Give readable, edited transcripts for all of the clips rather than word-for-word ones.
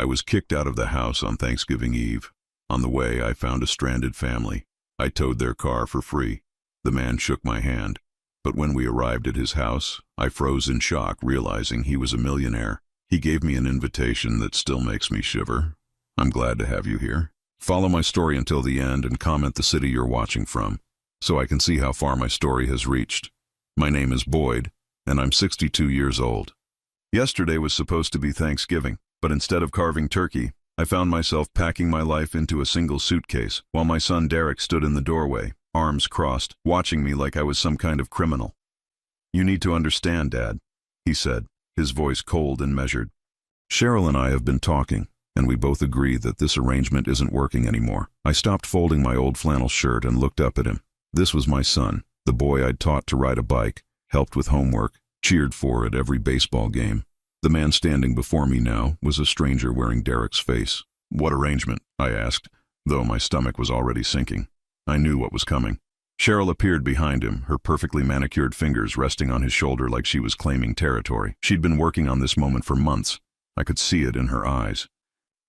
I was kicked out of the house on Thanksgiving Eve. On the way, I found a stranded family. I towed their car for free. The man shook my hand. But when we arrived at his house, I froze in shock, realizing he was a millionaire. He gave me an invitation that still makes me shiver. I'm glad to have you here. Follow my story until the end and comment the city you're watching from, so I can see how far my story has reached. My name is Boyd, and I'm 62 years old. Yesterday was supposed to be Thanksgiving, but instead of carving turkey, I found myself packing my life into a single suitcase, while my son Derek stood in the doorway, arms crossed, watching me like I was some kind of criminal. "You need to understand, Dad," he said, his voice cold and measured. "Cheryl and I have been talking, and we both agree that this arrangement isn't working anymore." I stopped folding my old flannel shirt and looked up at him. This was my son, the boy I'd taught to ride a bike, helped with homework, cheered for at every baseball game. The man standing before me now was a stranger wearing Derek's face. "What arrangement?" I asked, though my stomach was already sinking. I knew what was coming. Cheryl appeared behind him, her perfectly manicured fingers resting on his shoulder like she was claiming territory. She'd been working on this moment for months. I could see it in her eyes.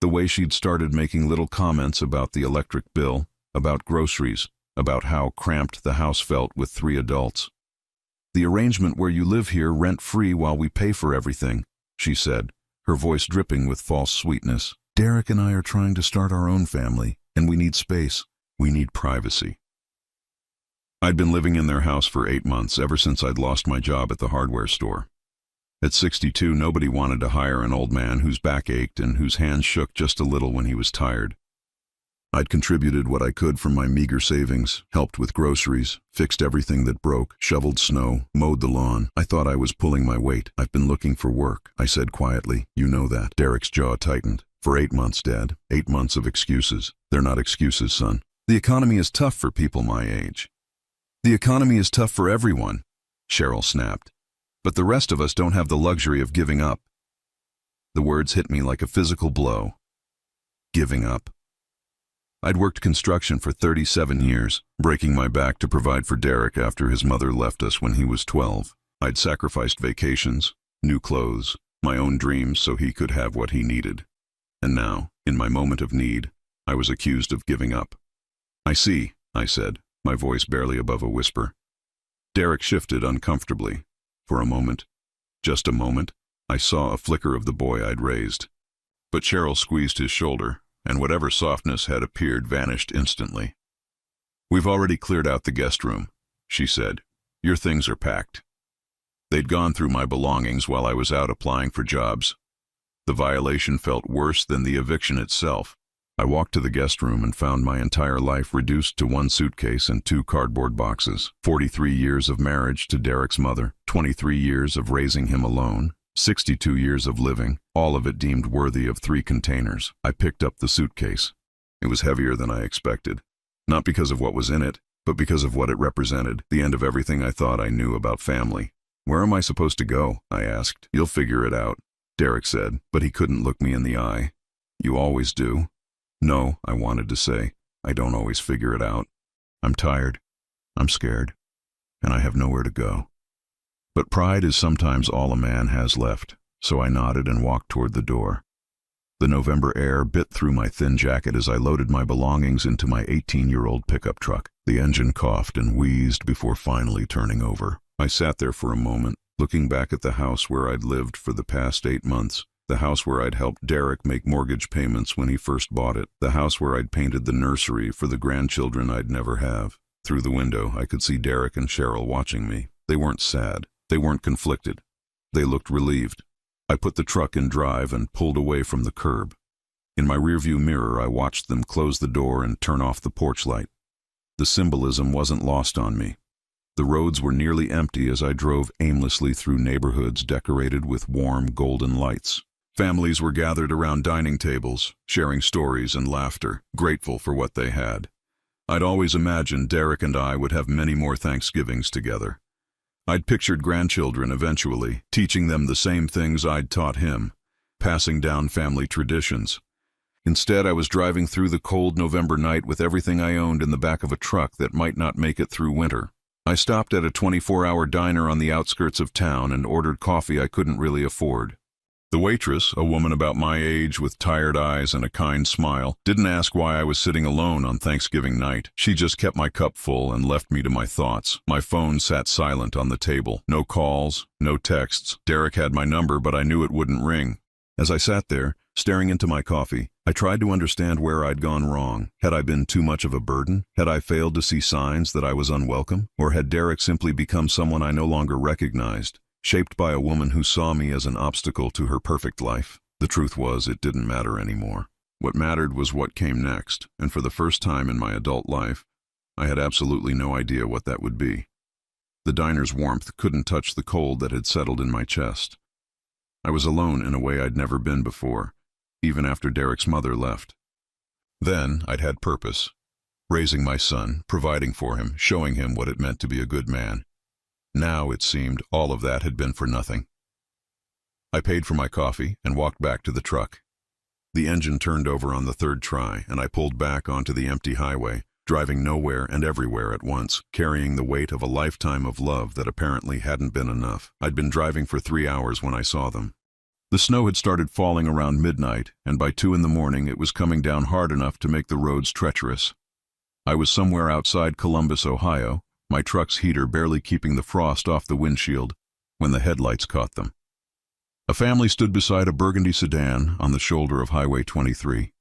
The way she'd started making little comments about the electric bill, about groceries, about how cramped the house felt with 3 adults. "The arrangement where you live here rent-free while we pay for everything," she said, her voice dripping with false sweetness. "Derek and I are trying to start our own family, and we need space. We need privacy." I'd been living in their house for 8 months, ever since I'd lost my job at the hardware store. At 62, nobody wanted to hire an old man whose back ached and whose hands shook just a little when he was tired. I'd contributed what I could from my meager savings, helped with groceries, fixed everything that broke, shoveled snow, mowed the lawn. I thought I was pulling my weight. "I've been looking for work," I said quietly. "You know that." Derek's jaw tightened. "For 8 months, Dad. 8 months of excuses." "They're not excuses, son. The economy is tough for people my age." "The economy is tough for everyone," Cheryl snapped. "But the rest of us don't have the luxury of giving up." The words hit me like a physical blow. Giving up. I'd worked construction for 37 years, breaking my back to provide for Derek after his mother left us when he was 12. I'd sacrificed vacations, new clothes, my own dreams so he could have what he needed. And now, in my moment of need, I was accused of giving up. "I see," I said, my voice barely above a whisper. Derek shifted uncomfortably. For a moment, just a moment, I saw a flicker of the boy I'd raised. But Cheryl squeezed his shoulder, and whatever softness had appeared vanished instantly. "We've already cleared out the guest room," she said. "Your things are packed." They'd gone through my belongings while I was out applying for jobs. The violation felt worse than the eviction itself. I walked to the guest room and found my entire life reduced to 1 suitcase and 2 cardboard boxes. 43 years of marriage to Derek's mother, 23 years of raising him alone, 62 years of living, all of it deemed worthy of 3 containers. I picked up the suitcase. It was heavier than I expected. Not because of what was in it, but because of what it represented, the end of everything I thought I knew about family. "Where am I supposed to go?" I asked. "You'll figure it out," Derek said, but he couldn't look me in the eye. "You always do." "No," I wanted to say. "I don't always figure it out. I'm tired. I'm scared. And I have nowhere to go." But pride is sometimes all a man has left, so I nodded and walked toward the door. The November air bit through my thin jacket as I loaded my belongings into my 18-year-old pickup truck. The engine coughed and wheezed before finally turning over. I sat there for a moment, looking back at the house where I'd lived for the past 8 months. The house where I'd helped Derek make mortgage payments when he first bought it. The house where I'd painted the nursery for the grandchildren I'd never have. Through the window, I could see Derek and Cheryl watching me. They weren't sad. They weren't conflicted. They looked relieved. I put the truck in drive and pulled away from the curb. In my rearview mirror, I watched them close the door and turn off the porch light. The symbolism wasn't lost on me. The roads were nearly empty as I drove aimlessly through neighborhoods decorated with warm, golden lights. Families were gathered around dining tables, sharing stories and laughter, grateful for what they had. I'd always imagined Derek and I would have many more Thanksgivings together. I'd pictured grandchildren eventually, teaching them the same things I'd taught him, passing down family traditions. Instead, I was driving through the cold November night with everything I owned in the back of a truck that might not make it through winter. I stopped at a 24-hour diner on the outskirts of town and ordered coffee I couldn't really afford. The waitress, a woman about my age with tired eyes and a kind smile, didn't ask why I was sitting alone on Thanksgiving night. She just kept my cup full and left me to my thoughts. My phone sat silent on the table. No calls, no texts. Derek had my number, but I knew it wouldn't ring. As I sat there, staring into my coffee, I tried to understand where I'd gone wrong. Had I been too much of a burden? Had I failed to see signs that I was unwelcome? Or had Derek simply become someone I no longer recognized, shaped by a woman who saw me as an obstacle to her perfect life? The truth was, it didn't matter anymore. What mattered was what came next, and for the first time in my adult life, I had absolutely no idea what that would be. The diner's warmth couldn't touch the cold that had settled in my chest. I was alone in a way I'd never been before, even after Derek's mother left. Then I'd had purpose, raising my son, providing for him, showing him what it meant to be a good man. Now, it seemed, all of that had been for nothing. I paid for my coffee and walked back to the truck. The engine turned over on the third try, and I pulled back onto the empty highway, driving nowhere and everywhere at once, carrying the weight of a lifetime of love that apparently hadn't been enough. I'd been driving for 3 hours when I saw them. The snow had started falling around midnight, and by 2 in the morning it was coming down hard enough to make the roads treacherous. I was somewhere outside Columbus, Ohio, my truck's heater barely keeping the frost off the windshield, when the headlights caught them. A family stood beside a burgundy sedan on the shoulder of Highway 23.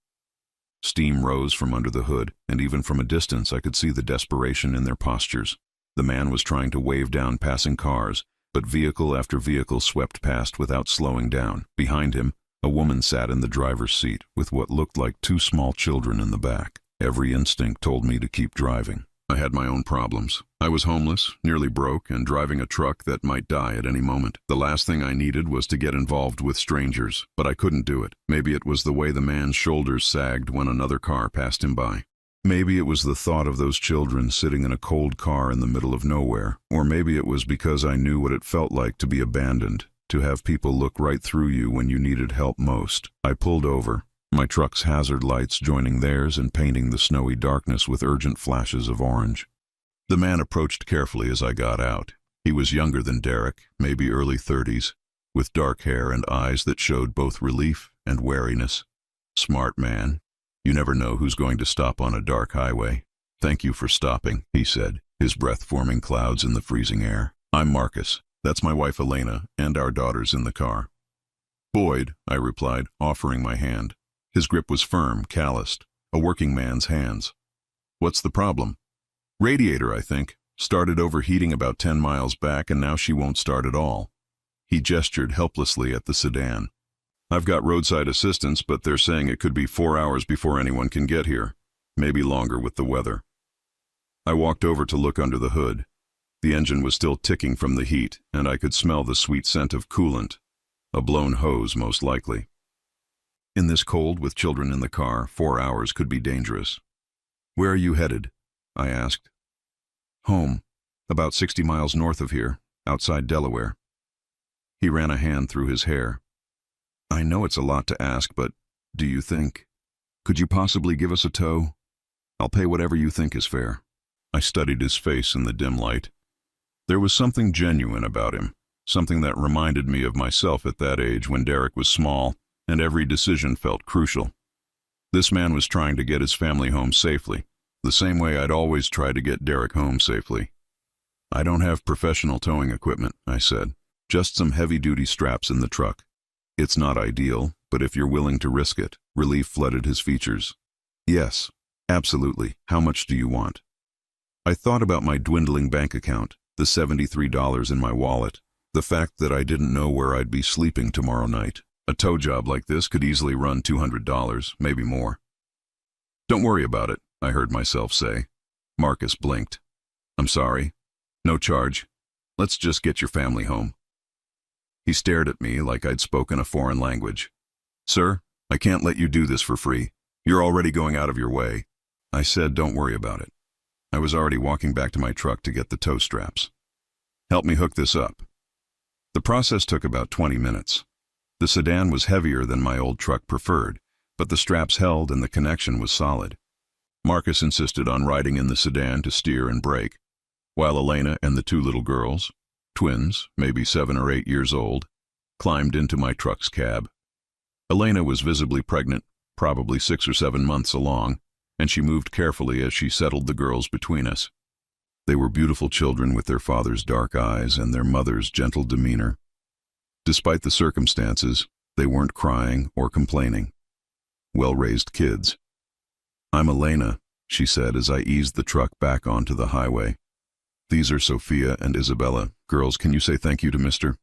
Steam rose from under the hood, and even from a distance I could see the desperation in their postures. The man was trying to wave down passing cars, but vehicle after vehicle swept past without slowing down. Behind him, a woman sat in the driver's seat, with what looked like 2 small children in the back. Every instinct told me to keep driving. I had my own problems. I was homeless, nearly broke, and driving a truck that might die at any moment. The last thing I needed was to get involved with strangers, but I couldn't do it. Maybe it was the way the man's shoulders sagged when another car passed him by. Maybe it was the thought of those children sitting in a cold car in the middle of nowhere. Or maybe it was because I knew what it felt like to be abandoned, to have people look right through you when you needed help most. I pulled over, my truck's hazard lights joining theirs and painting the snowy darkness with urgent flashes of orange. The man approached carefully as I got out. He was younger than Derek, maybe early 30s, with dark hair and eyes that showed both relief and wariness. Smart man. You never know who's going to stop on a dark highway. "Thank you for stopping," he said, his breath forming clouds in the freezing air. "I'm Marcus. That's my wife Elena, and our daughters in the car." "Boyd," I replied, offering my hand. His grip was firm, calloused, a working man's hands. "What's the problem?" "Radiator, I think. Started overheating about 10 miles back, and now she won't start at all." He gestured helplessly at the sedan. "I've got roadside assistance, but they're saying it could be 4 hours before anyone can get here. Maybe longer with the weather." I walked over to look under the hood. The engine was still ticking from the heat, and I could smell the sweet scent of coolant. A blown hose, most likely. In this cold, with children in the car, 4 hours could be dangerous. "Where are you headed?" I asked. "Home, about 60 miles north of here, outside Delaware." He ran a hand through his hair. "I know it's a lot to ask, but do you think? Could you possibly give us a tow? I'll pay whatever you think is fair." I studied his face in the dim light. There was something genuine about him, something that reminded me of myself at that age when Derek was small, and every decision felt crucial. This man was trying to get his family home safely, the same way I'd always tried to get Derek home safely. "I don't have professional towing equipment," I said. "Just some heavy-duty straps in the truck. It's not ideal, but if you're willing to risk it." Relief flooded his features. "Yes, absolutely. How much do you want?" I thought about my dwindling bank account, the $73 in my wallet, the fact that I didn't know where I'd be sleeping tomorrow night. A tow job like this could easily run $200, maybe more. "Don't worry about it," I heard myself say. Marcus blinked. "I'm sorry. No charge. Let's just get your family home." He stared at me like I'd spoken a foreign language. "Sir, I can't let you do this for free. You're already going out of your way." I said, "Don't worry about it." I was already walking back to my truck to get the tow straps. "Help me hook this up." The process took about 20 minutes. The sedan was heavier than my old truck preferred, but the straps held and the connection was solid. Marcus insisted on riding in the sedan to steer and brake, while Elena and the 2 little girls, twins, maybe 7 or 8 years old, climbed into my truck's cab. Elena was visibly pregnant, probably 6 or 7 months along, and she moved carefully as she settled the girls between us. They were beautiful children with their father's dark eyes and their mother's gentle demeanor. Despite the circumstances, they weren't crying or complaining. Well-raised kids. "I'm Elena," she said as I eased the truck back onto the highway. "These are Sophia and Isabella. Girls, can you say thank you to Mr.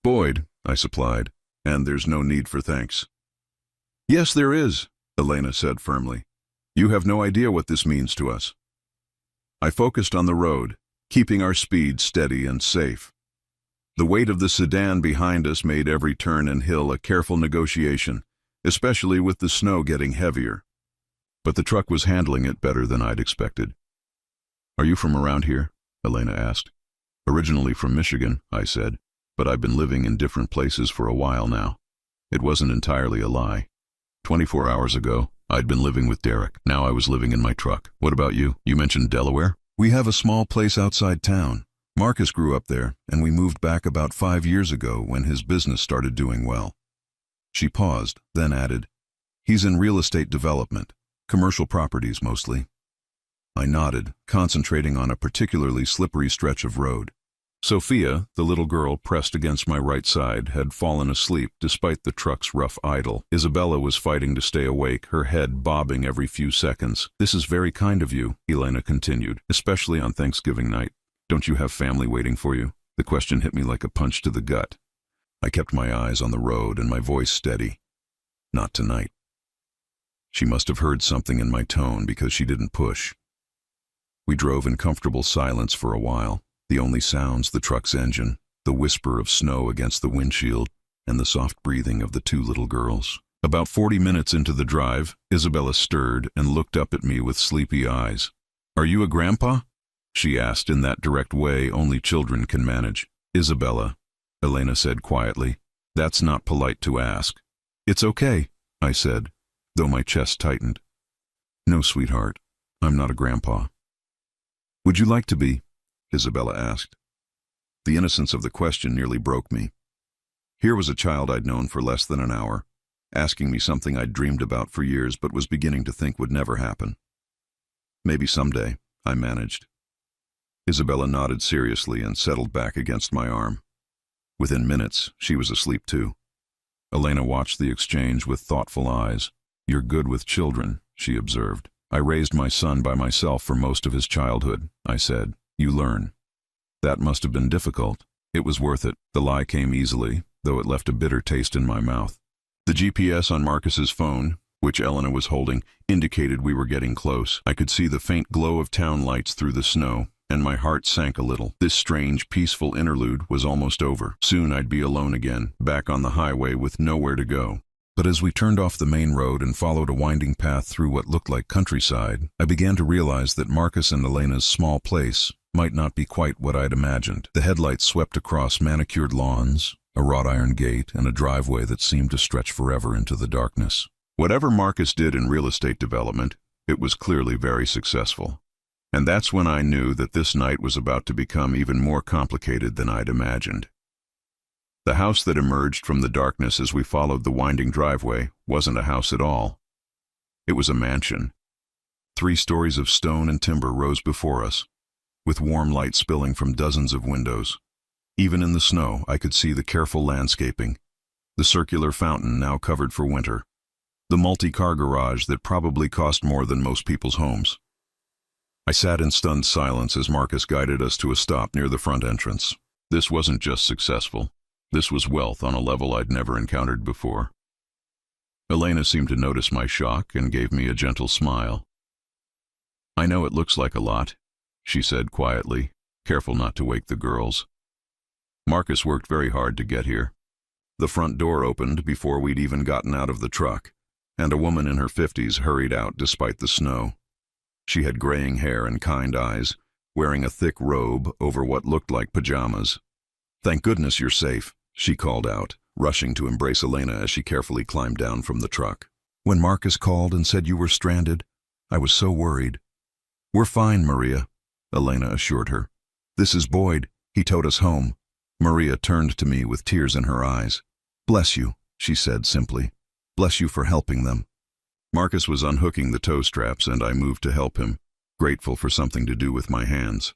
Boyd?" I supplied. "And there's no need for thanks." "Yes, there is," Elena said firmly. "You have no idea what this means to us." I focused on the road, keeping our speed steady and safe. The weight of the sedan behind us made every turn and hill a careful negotiation, especially with the snow getting heavier. But the truck was handling it better than I'd expected. "Are you from around here?" Elena asked. "Originally from Michigan," I said, "but I've been living in different places for a while now." It wasn't entirely a lie. 24 hours ago, I'd been living with Derek. Now I was living in my truck. "What about you? You mentioned Delaware?" "We have a small place outside town. Marcus grew up there, and we moved back about 5 years ago when his business started doing well." She paused, then added, "He's in real estate development, commercial properties mostly." I nodded, concentrating on a particularly slippery stretch of road. Sophia, the little girl pressed against my right side, had fallen asleep despite the truck's rough idle. Isabella was fighting to stay awake, her head bobbing every few seconds. "This is very kind of you," Elena continued, "especially on Thanksgiving night. Don't you have family waiting for you?" The question hit me like a punch to the gut. I kept my eyes on the road and my voice steady. "Not tonight." She must have heard something in my tone because she didn't push. We drove in comfortable silence for a while. The only sounds the truck's engine, the whisper of snow against the windshield, and the soft breathing of the 2 little girls. About 40 minutes into the drive, Isabella stirred and looked up at me with sleepy eyes. "Are you a grandpa?" she asked in that direct way only children can manage. "Isabella," Elena said quietly, "that's not polite to ask." "It's okay," I said, though my chest tightened. "No, sweetheart, I'm not a grandpa." "Would you like to be?" Isabella asked. The innocence of the question nearly broke me. Here was a child I'd known for less than an hour, asking me something I'd dreamed about for years but was beginning to think would never happen. "Maybe someday," I managed. Isabella nodded seriously and settled back against my arm. Within minutes, she was asleep too. Elena watched the exchange with thoughtful eyes. "You're good with children," she observed. "I raised my son by myself for most of his childhood," I said. "You learn." That must have been difficult. It was worth it. The lie came easily, though it left a bitter taste in my mouth. The GPS on Marcus's phone, which Elena was holding, indicated we were getting close. I could see the faint glow of town lights through the snow, and my heart sank a little. This strange, peaceful interlude was almost over. Soon I'd be alone again, back on the highway with nowhere to go. But as we turned off the main road and followed a winding path through what looked like countryside, I began to realize that Marcus and Elena's small place might not be quite what I'd imagined. The headlights swept across manicured lawns, a wrought iron gate, and a driveway that seemed to stretch forever into the darkness. Whatever Marcus did in real estate development, it was clearly very successful. And that's when I knew that this night was about to become even more complicated than I'd imagined. The house that emerged from the darkness as we followed the winding driveway wasn't a house at all. It was a mansion. 3 stories of stone and timber rose before us, with warm light spilling from dozens of windows. Even in the snow, I could see the careful landscaping, the circular fountain now covered for winter, the multi-car garage that probably cost more than most people's homes. I sat in stunned silence as Marcus guided us to a stop near the front entrance. This wasn't just successful. This was wealth on a level I'd never encountered before. Elena seemed to notice my shock and gave me a gentle smile. "I know it looks like a lot," she said quietly, careful not to wake the girls. "Marcus worked very hard to get here." The front door opened before we'd even gotten out of the truck, and a woman in her 50s hurried out despite the snow. She had graying hair and kind eyes, wearing a thick robe over what looked like pajamas. "Thank goodness you're safe," she called out, rushing to embrace Elena as she carefully climbed down from the truck. "When Marcus called and said you were stranded, I was so worried." "We're fine, Maria," Elena assured her. "This is Boyd. He towed us home." Maria turned to me with tears in her eyes. "Bless you," she said simply. "Bless you for helping them." Marcus was unhooking the toe straps and I moved to help him, grateful for something to do with my hands.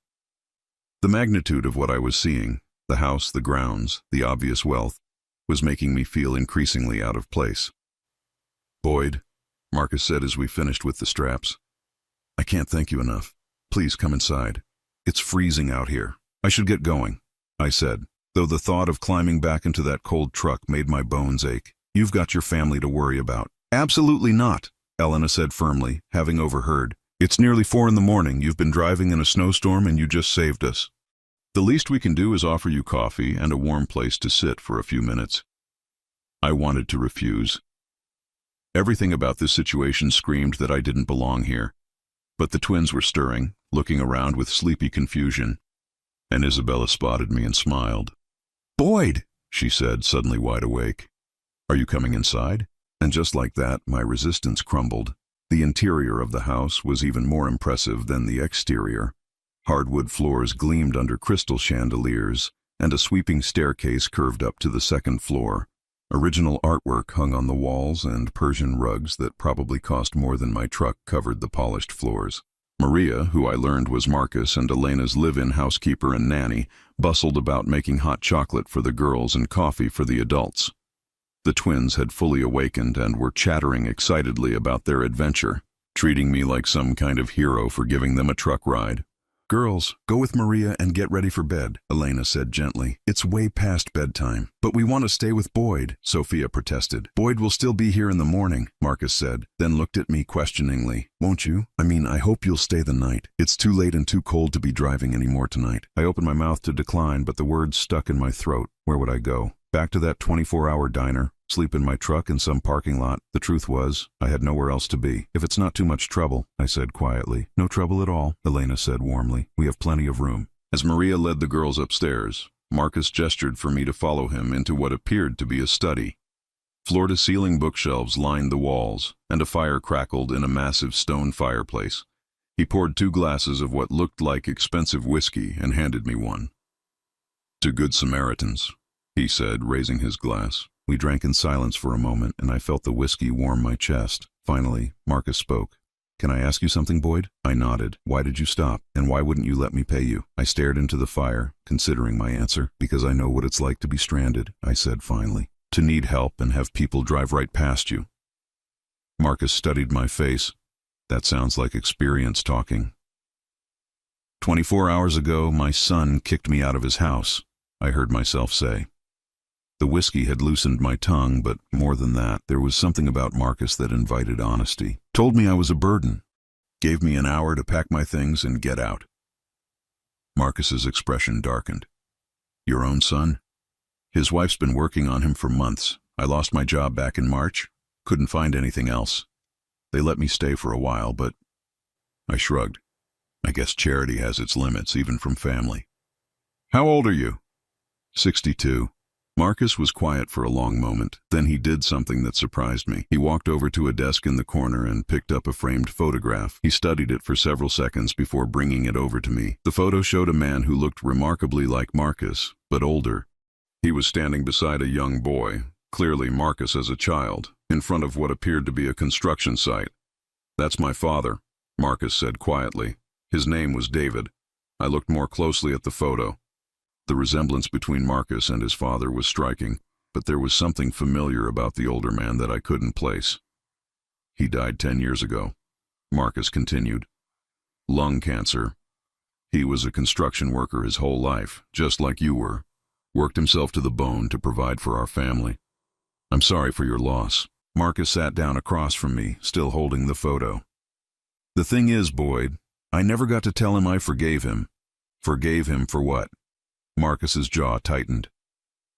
The magnitude of what I was seeing, the house, the grounds, the obvious wealth, was making me feel increasingly out of place. "Boyd," Marcus said as we finished with the straps, "I can't thank you enough. Please come inside. It's freezing out here." "I should get going," I said, though the thought of climbing back into that cold truck made my bones ache. "You've got your family to worry about." "Absolutely not," Elena said firmly, having overheard. "It's nearly 4 in the morning. You've been driving in a snowstorm and you just saved us. The least we can do is offer you coffee and a warm place to sit for a few minutes." I wanted to refuse. Everything about this situation screamed that I didn't belong here. But the twins were stirring, looking around with sleepy confusion, and Isabella spotted me and smiled. "Boyd," she said, suddenly wide awake. "Are you coming inside?" And just like that, my resistance crumbled. The interior of the house was even more impressive than the exterior. Hardwood floors gleamed under crystal chandeliers, and a sweeping staircase curved up to the second floor. Original artwork hung on the walls, and Persian rugs that probably cost more than my truck covered the polished floors. Maria, who I learned was Marcus and Elena's live-in housekeeper and nanny, bustled about making hot chocolate for the girls and coffee for the adults. The twins had fully awakened and were chattering excitedly about their adventure, treating me like some kind of hero for giving them a truck ride. "Girls, go with Maria and get ready for bed," Elena said gently. "It's way past bedtime." "But we want to stay with Boyd," Sophia protested. "Boyd will still be here in the morning," Marcus said, then looked at me questioningly. "Won't you? I hope you'll stay the night. It's too late and too cold to be driving anymore tonight." I opened my mouth to decline, but the words stuck in my throat. Where would I go? Back to that 24-hour diner? Sleep in my truck in some parking lot? The truth was, I had nowhere else to be. "If it's not too much trouble," I said quietly. "No trouble at all," Elena said warmly. "We have plenty of room." As Maria led the girls upstairs, Marcus gestured for me to follow him into what appeared to be a study. Floor-to-ceiling bookshelves lined the walls, and a fire crackled in a massive stone fireplace. He poured 2 glasses of what looked like expensive whiskey and handed me one. "To good Samaritans," he said, raising his glass. We drank in silence for a moment, and I felt the whiskey warm my chest. Finally, Marcus spoke. "Can I ask you something, Boyd?" I nodded. "Why did you stop? And why wouldn't you let me pay you?" I stared into the fire, considering my answer. "Because I know what it's like to be stranded," I said finally. "To need help and have people drive right past you." Marcus studied my face. "That sounds like experience talking." 24 hours ago, my son kicked me out of his house," I heard myself say. The whiskey had loosened my tongue, but more than that, there was something about Marcus that invited honesty. Told me I was a burden. Gave me an hour to pack my things and get out. Marcus's expression darkened. "Your own son?" "His wife's been working on him for months. I lost my job back in March. Couldn't find anything else. They let me stay for a while, but..." I shrugged. I guess charity has its limits, even from family. "How old are you?" 62. Marcus was quiet for a long moment. Then he did something that surprised me. He walked over to a desk in the corner and picked up a framed photograph. He studied it for several seconds before bringing it over to me. The photo showed a man who looked remarkably like Marcus, but older. He was standing beside a young boy, clearly Marcus as a child, in front of what appeared to be a construction site. "That's my father," Marcus said quietly. His name was David. I looked more closely at the photo. The resemblance between Marcus and his father was striking, but there was something familiar about the older man that I couldn't place. "He died 10 years ago," Marcus continued. "Lung cancer. He was a construction worker his whole life, just like you were. Worked himself to the bone to provide for our family. I'm sorry for your loss." Marcus sat down across from me, still holding the photo. "The thing is, Boyd, I never got to tell him I forgave him." "Forgave him for what?" Marcus's jaw tightened.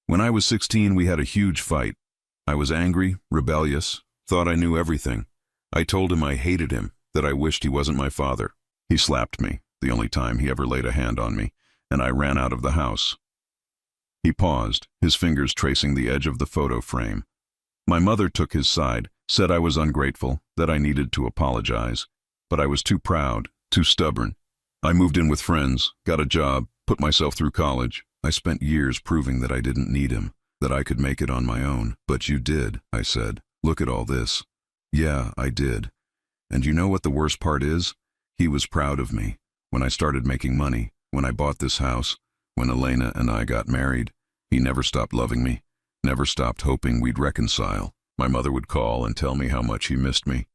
"When I was 16, we had a huge fight. I was angry, rebellious, thought I knew everything. I told him I hated him, that I wished he wasn't my father. He slapped me, the only time he ever laid a hand on me, and I ran out of the house." He paused, his fingers tracing the edge of the photo frame. "My mother took his side, said I was ungrateful, that I needed to apologize. But I was too proud, too stubborn. I moved in with friends, got a job, put myself through college. I spent years proving that I didn't need him, that I could make it on my own. But you did, I said. Look at all this. Yeah, I did. And you know what the worst part is? He was proud of me. When I started making money, when I bought this house, when Elena and I got married, he never stopped loving me, never stopped hoping we'd reconcile. My mother would call and tell me how much he missed me,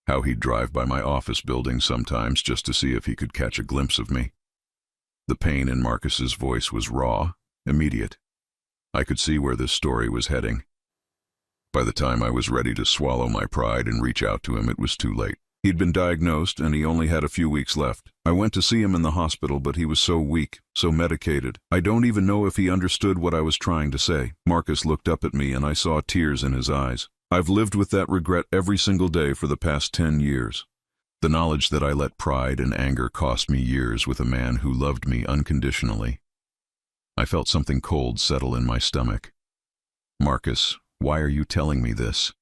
how he'd drive by my office building sometimes just to see if he could catch a glimpse of me. The pain in Marcus's voice was raw, immediate. I could see where this story was heading. By the time I was ready to swallow my pride and reach out to him, it was too late. He'd been diagnosed and he only had a few weeks left. I went to see him in the hospital, but he was so weak, so medicated. I don't even know if he understood what I was trying to say. Marcus looked up at me and I saw tears in his eyes. I've lived with that regret every single day for the past 10 years. The knowledge that I let pride and anger cost me years with a man who loved me unconditionally. I felt something cold settle in my stomach. Marcus, why are you telling me this?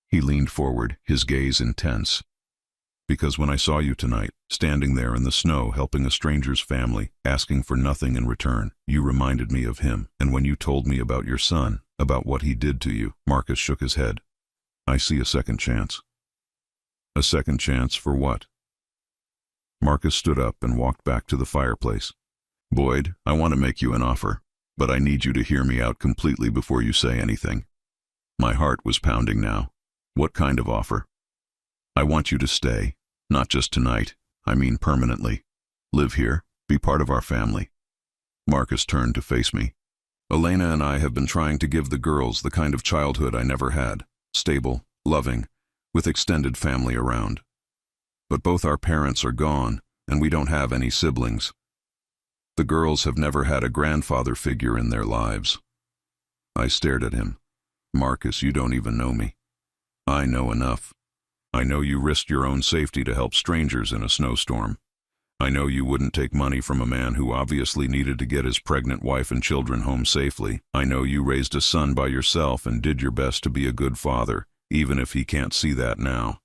He leaned forward, his gaze intense. Because when I saw you tonight, standing there in the snow helping a stranger's family, asking for nothing in return, you reminded me of him. And when you told me about your son, about what he did to you, Marcus shook his head. I see a second chance. A second chance for what? Marcus stood up and walked back to the fireplace. Boyd, I want to make you an offer, but I need you to hear me out completely before you say anything. My heart was pounding now. What kind of offer? I want you to stay. Not just tonight, I mean permanently. Live here, be part of our family. Marcus turned to face me. Elena and I have been trying to give the girls the kind of childhood I never had. Stable, loving, with extended family around. But both our parents are gone, and we don't have any siblings. The girls have never had a grandfather figure in their lives. I stared at him. Marcus, you don't even know me. I know enough. I know you risked your own safety to help strangers in a snowstorm. I know you wouldn't take money from a man who obviously needed to get his pregnant wife and children home safely. I know you raised a son by yourself and did your best to be a good father, even if he can't see that now.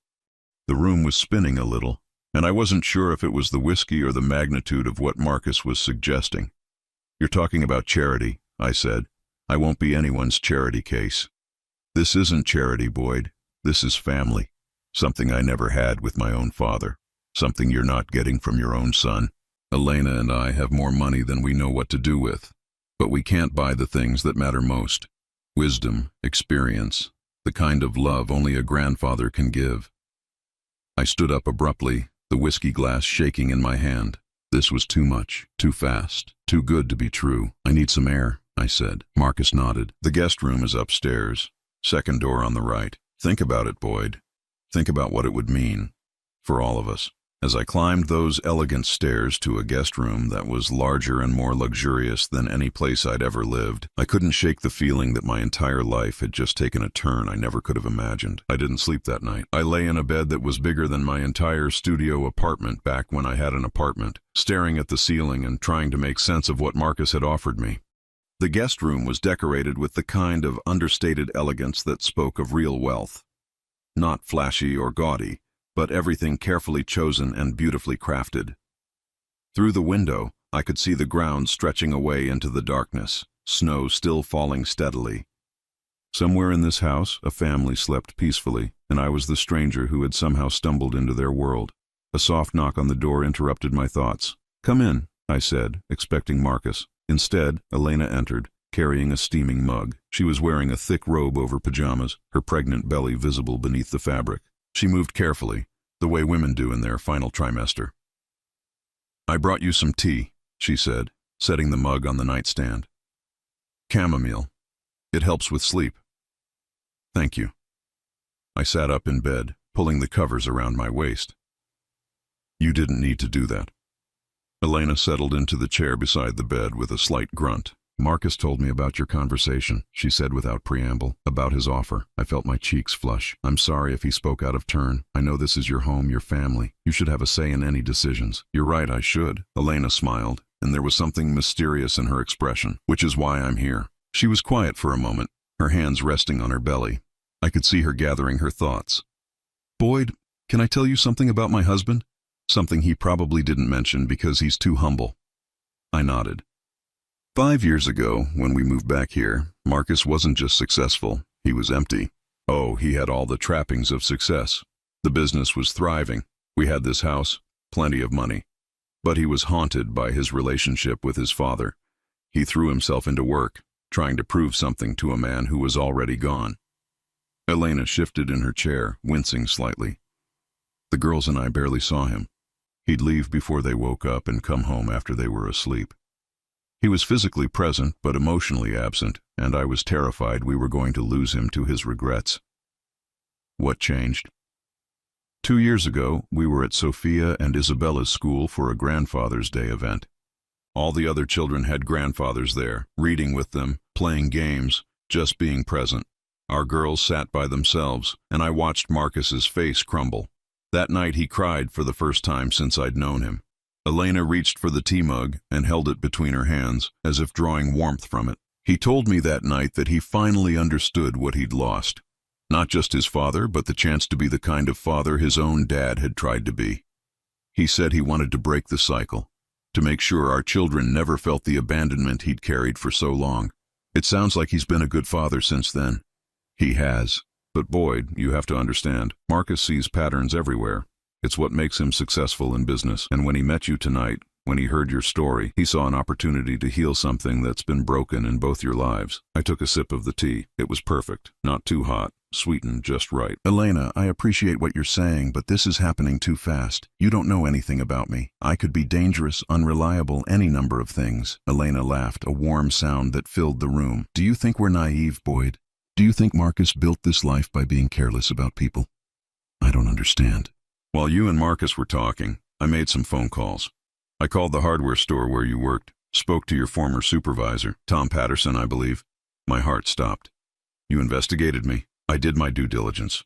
The room was spinning a little, and I wasn't sure if it was the whiskey or the magnitude of what Marcus was suggesting. You're talking about charity, I said. I won't be anyone's charity case. This isn't charity, Boyd. This is family. Something I never had with my own father. Something you're not getting from your own son. Elena and I have more money than we know what to do with. But we can't buy the things that matter most. Wisdom, experience, the kind of love only a grandfather can give. I stood up abruptly, the whiskey glass shaking in my hand. This was too much, too fast, too good to be true. I need some air, I said. Marcus nodded. The guest room is upstairs. Second door on the right. Think about it, Boyd. Think about what it would mean for all of us. As I climbed those elegant stairs to a guest room that was larger and more luxurious than any place I'd ever lived, I couldn't shake the feeling that my entire life had just taken a turn I never could have imagined. I didn't sleep that night. I lay in a bed that was bigger than my entire studio apartment back when I had an apartment, staring at the ceiling and trying to make sense of what Marcus had offered me. The guest room was decorated with the kind of understated elegance that spoke of real wealth. Not flashy or gaudy, but everything carefully chosen and beautifully crafted. Through the window, I could see the ground stretching away into the darkness, snow still falling steadily. Somewhere in this house, a family slept peacefully, and I was the stranger who had somehow stumbled into their world. A soft knock on the door interrupted my thoughts. "Come in," I said, expecting Marcus. Instead, Elena entered, carrying a steaming mug. She was wearing a thick robe over pajamas, her pregnant belly visible beneath the fabric. She moved carefully, the way women do in their final trimester. "I brought you some tea," she said, setting the mug on the nightstand. "Chamomile. It helps with sleep." "Thank you." I sat up in bed, pulling the covers around my waist. "You didn't need to do that." Elena settled into the chair beside the bed with a slight grunt. "Marcus told me about your conversation," she said without preamble, "about his offer." I felt my cheeks flush. "I'm sorry if he spoke out of turn. I know this is your home, your family. You should have a say in any decisions." "You're right, I should." Elena smiled, and there was something mysterious in her expression, "which is why I'm here." She was quiet for a moment, her hands resting on her belly. I could see her gathering her thoughts. "Boyd, can I tell you something about my husband? Something he probably didn't mention because he's too humble." I nodded. 5 years ago, when we moved back here, Marcus wasn't just successful, he was empty. Oh, he had all the trappings of success. The business was thriving. We had this house, plenty of money. But he was haunted by his relationship with his father. He threw himself into work, trying to prove something to a man who was already gone. Elena shifted in her chair, wincing slightly. The girls and I barely saw him. He'd leave before they woke up and come home after they were asleep. He was physically present but emotionally absent, and I was terrified we were going to lose him to his regrets. What changed? 2 years ago, we were at Sophia and Isabella's school for a Grandfather's Day event. All the other children had grandfathers there, reading with them, playing games, just being present. Our girls sat by themselves, and I watched Marcus's face crumble. That night he cried for the first time since I'd known him. Elena reached for the tea mug and held it between her hands, as if drawing warmth from it. He told me that night that he finally understood what he'd lost. Not just his father, but the chance to be the kind of father his own dad had tried to be. He said he wanted to break the cycle, to make sure our children never felt the abandonment he'd carried for so long. It sounds like he's been a good father since then. He has. But Boyd, you have to understand, Marcus sees patterns everywhere. It's what makes him successful in business. And when he met you tonight, when he heard your story, he saw an opportunity to heal something that's been broken in both your lives. I took a sip of the tea. It was perfect. Not too hot. Sweetened just right. Elena, I appreciate what you're saying, but this is happening too fast. You don't know anything about me. I could be dangerous, unreliable, any number of things. Elena laughed, a warm sound that filled the room. Do you think we're naive, Boyd? Do you think Marcus built this life by being careless about people? I don't understand. While you and Marcus were talking, I made some phone calls. I called the hardware store where you worked, spoke to your former supervisor, Tom Patterson, I believe. My heart stopped. You investigated me. I did my due diligence.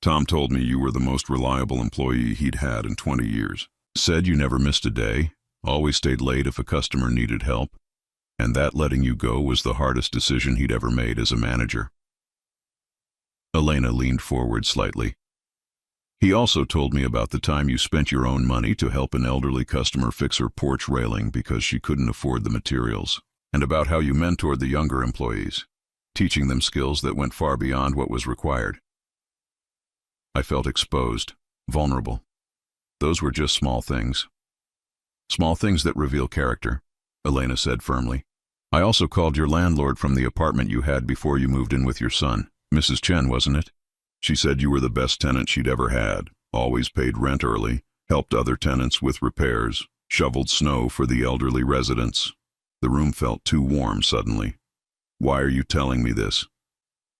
Tom told me you were the most reliable employee he'd had in 20 years. Said you never missed a day, always stayed late if a customer needed help, and that letting you go was the hardest decision he'd ever made as a manager. Elena leaned forward slightly. He also told me about the time you spent your own money to help an elderly customer fix her porch railing because she couldn't afford the materials, and about how you mentored the younger employees, teaching them skills that went far beyond what was required. I felt exposed, vulnerable. Those were just small things. Small things that reveal character, Elena said firmly. I also called your landlord from the apartment you had before you moved in with your son. Mrs. Chen, wasn't it? She said you were the best tenant she'd ever had, always paid rent early, helped other tenants with repairs, shoveled snow for the elderly residents. The room felt too warm suddenly. Why are you telling me this?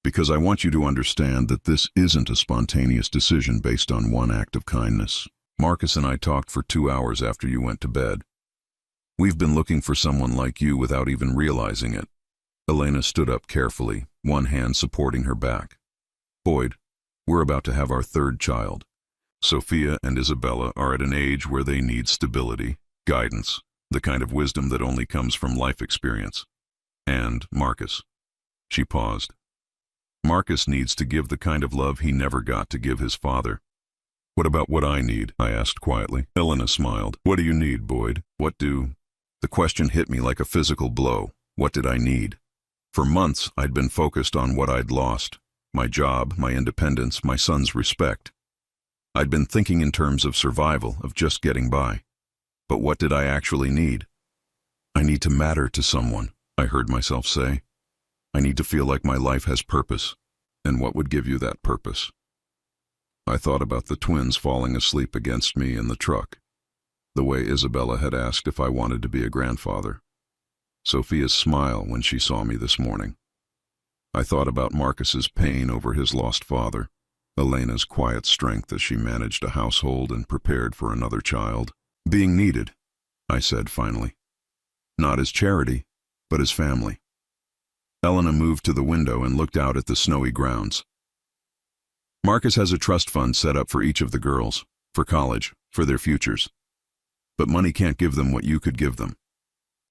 Because I want you to understand that this isn't a spontaneous decision based on one act of kindness. Marcus and I talked for 2 hours after you went to bed. We've been looking for someone like you without even realizing it. Elena stood up carefully, one hand supporting her back. Boyd, we're about to have our third child. Sophia and Isabella are at an age where they need stability, guidance, the kind of wisdom that only comes from life experience. And Marcus. She paused. Marcus needs to give the kind of love he never got to give his father. What about what I need? I asked quietly. Elena smiled. What do you need, Boyd? The question hit me like a physical blow. What did I need? For months, I'd been focused on what I'd lost. My job, my independence, my son's respect. I'd been thinking in terms of survival, of just getting by. But what did I actually need? I need to matter to someone, I heard myself say. I need to feel like my life has purpose. And what would give you that purpose? I thought about the twins falling asleep against me in the truck, the way Isabella had asked if I wanted to be a grandfather. Sophia's smile when she saw me this morning. I thought about Marcus's pain over his lost father, Elena's quiet strength as she managed a household and prepared for another child. Being needed, I said finally. Not as charity, but as family. Elena moved to the window and looked out at the snowy grounds. Marcus has a trust fund set up for each of the girls, for college, for their futures. But money can't give them what you could give them.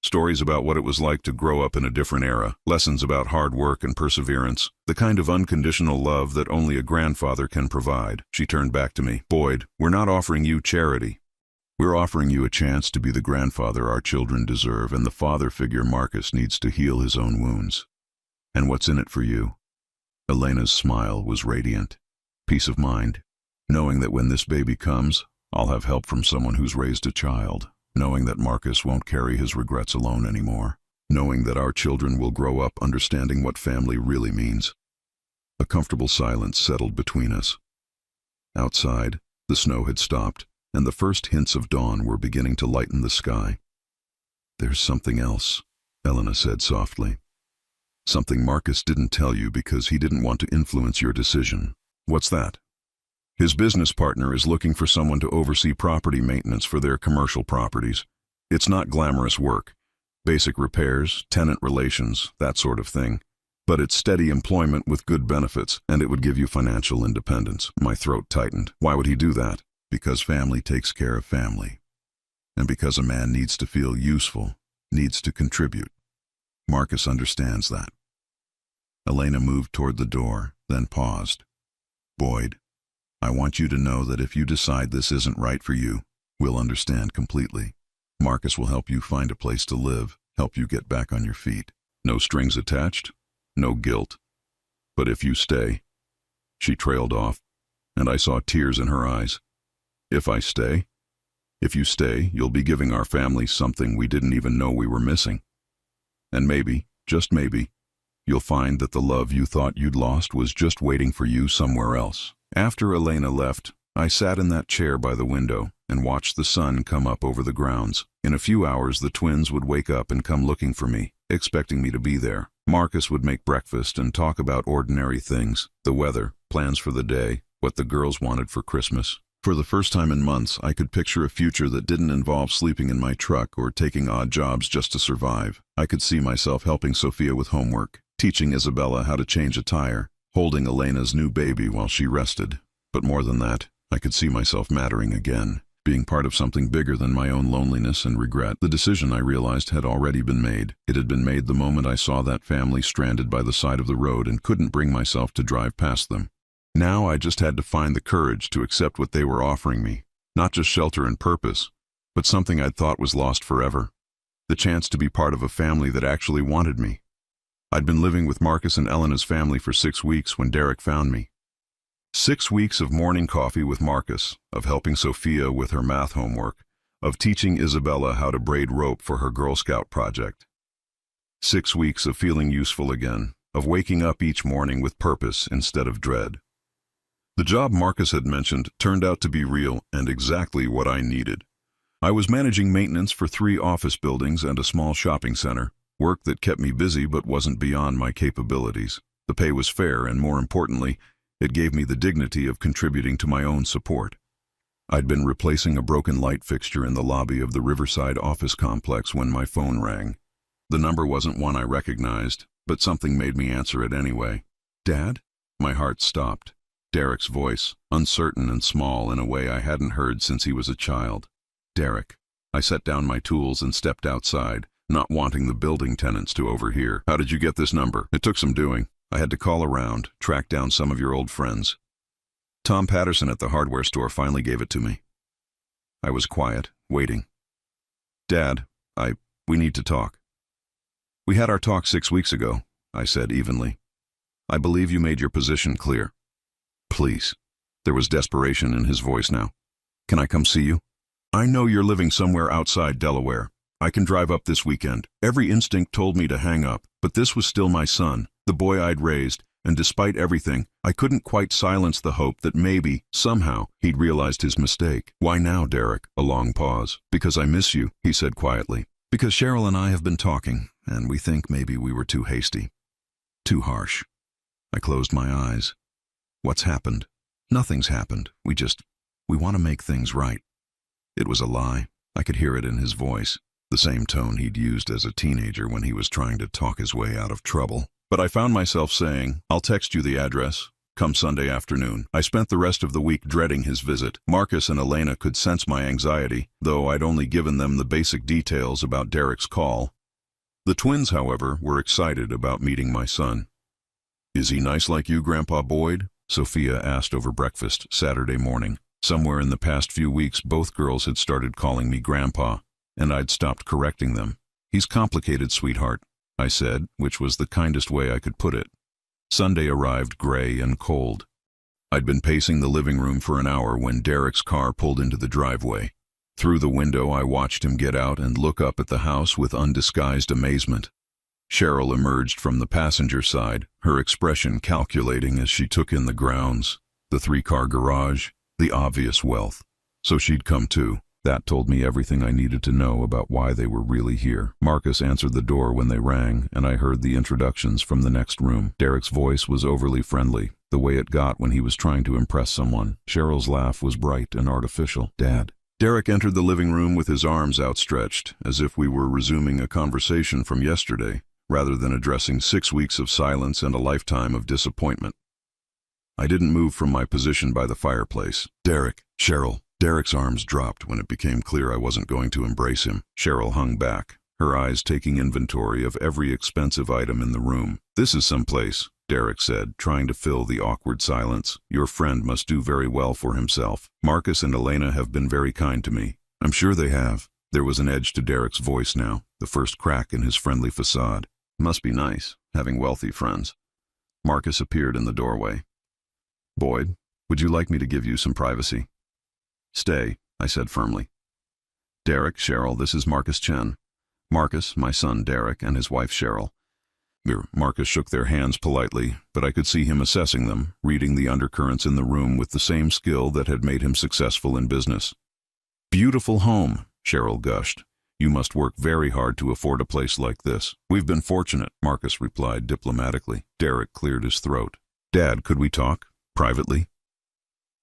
Stories about what it was like to grow up in a different era, lessons about hard work and perseverance, the kind of unconditional love that only a grandfather can provide. She turned back to me. Boyd, we're not offering you charity. We're offering you a chance to be the grandfather our children deserve, and the father figure Marcus needs to heal his own wounds. And what's in it for you? Elena's smile was radiant. Peace of mind, knowing that when this baby comes, I'll have help from someone who's raised a child, knowing that Marcus won't carry his regrets alone anymore, knowing that our children will grow up understanding what family really means. A comfortable silence settled between us. Outside, the snow had stopped, and the first hints of dawn were beginning to lighten the sky. "There's something else," Elena said softly. "Something Marcus didn't tell you because he didn't want to influence your decision." "What's that?" "His business partner is looking for someone to oversee property maintenance for their commercial properties. It's not glamorous work. Basic repairs, tenant relations, that sort of thing. But it's steady employment with good benefits, and it would give you financial independence." My throat tightened. Why would he do that? Because family takes care of family. And because a man needs to feel useful, needs to contribute. Marcus understands that. Elena moved toward the door, then paused. "Boyd, I want you to know that if you decide this isn't right for you, we'll understand completely. Marcus will help you find a place to live, help you get back on your feet. No strings attached, no guilt. But if you stay..." She trailed off, and I saw tears in her eyes. "If I stay? If you stay, you'll be giving our family something we didn't even know we were missing. And maybe, just maybe, you'll find that the love you thought you'd lost was just waiting for you somewhere else." After Elena left, I sat in that chair by the window and watched the sun come up over the grounds. In a few hours, the twins would wake up and come looking for me, expecting me to be there. Marcus would make breakfast and talk about ordinary things, the weather, plans for the day, what the girls wanted for Christmas. For the first time in months, I could picture a future that didn't involve sleeping in my truck or taking odd jobs just to survive. I could see myself helping Sophia with homework, teaching Isabella how to change a tire, holding Elena's new baby while she rested. But more than that, I could see myself mattering again, being part of something bigger than my own loneliness and regret. The decision, I realized, had already been made. It had been made the moment I saw that family stranded by the side of the road and couldn't bring myself to drive past them. Now I just had to find the courage to accept what they were offering me, not just shelter and purpose, but something I'd thought was lost forever. The chance to be part of a family that actually wanted me. I'd been living with Marcus and Elena's family for 6 weeks when Derek found me. 6 weeks of morning coffee with Marcus, of helping Sophia with her math homework, of teaching Isabella how to braid rope for her Girl Scout project. 6 weeks of feeling useful again, of waking up each morning with purpose instead of dread. The job Marcus had mentioned turned out to be real and exactly what I needed. I was managing maintenance for 3 office buildings and a small shopping center, work that kept me busy but wasn't beyond my capabilities. The pay was fair, and more importantly, it gave me the dignity of contributing to my own support. I'd been replacing a broken light fixture in the lobby of the Riverside office complex when my phone rang. The number wasn't one I recognized, but something made me answer it anyway. "Dad?" My heart stopped. Derek's voice, uncertain and small in a way I hadn't heard since he was a child. "Derek." I set down my tools and stepped outside, not wanting the building tenants to overhear. "How did you get this number?" "It took some doing. I had to call around, track down some of your old friends. Tom Patterson at the hardware store finally gave it to me." I was quiet, waiting. "Dad, we need to talk." "We had our talk 6 weeks ago," I said evenly. "I believe you made your position clear." "Please." There was desperation in his voice now. "Can I come see you? I know you're living somewhere outside Delaware. I can drive up this weekend." Every instinct told me to hang up, but this was still my son, the boy I'd raised, and despite everything, I couldn't quite silence the hope that maybe, somehow, he'd realized his mistake. "Why now, Derek?" A long pause. "Because I miss you," he said quietly. "Because Cheryl and I have been talking, and we think maybe we were too hasty. Too harsh." I closed my eyes. "What's happened?" "Nothing's happened. We want to make things right." It was a lie. I could hear it in his voice, the same tone he'd used as a teenager when he was trying to talk his way out of trouble. But I found myself saying, "I'll text you the address. Come Sunday afternoon." I spent the rest of the week dreading his visit. Marcus and Elena could sense my anxiety, though I'd only given them the basic details about Derek's call. The twins, however, were excited about meeting my son. "Is he nice like you, Grandpa Boyd?" Sophia asked over breakfast Saturday morning. Somewhere in the past few weeks, both girls had started calling me Grandpa, and I'd stopped correcting them. "He's complicated, sweetheart," I said, which was the kindest way I could put it. Sunday arrived gray and cold. I'd been pacing the living room for an hour when Derek's car pulled into the driveway. Through the window, I watched him get out and look up at the house with undisguised amazement. Cheryl emerged from the passenger side, her expression calculating as she took in the grounds, the three-car garage, the obvious wealth. So she'd come too. That told me everything I needed to know about why they were really here. Marcus answered the door when they rang, and I heard the introductions from the next room. Derek's voice was overly friendly, the way it got when he was trying to impress someone. Cheryl's laugh was bright and artificial. "Dad." Derek entered the living room with his arms outstretched, as if we were resuming a conversation from yesterday, rather than addressing 6 weeks of silence and a lifetime of disappointment. I didn't move from my position by the fireplace. "Derek, Cheryl." Derek's arms dropped when it became clear I wasn't going to embrace him. Cheryl hung back, her eyes taking inventory of every expensive item in the room. "This is someplace," Derek said, trying to fill the awkward silence. "Your friend must do very well for himself. Marcus and Elena have been very kind to me." "I'm sure they have." There was an edge to Derek's voice now, the first crack in his friendly facade. "Must be nice, having wealthy friends." Marcus appeared in the doorway. "Boyd, would you like me to give you some privacy?" "Stay," I said firmly. "Derek, Cheryl, this is Marcus Chen. Marcus, my son Derek, and his wife Cheryl." Marcus shook their hands politely, but I could see him assessing them, reading the undercurrents in the room with the same skill that had made him successful in business. "Beautiful home," Cheryl gushed. "You must work very hard to afford a place like this." "We've been fortunate," Marcus replied diplomatically. Derek cleared his throat. "Dad, could we talk? Privately?"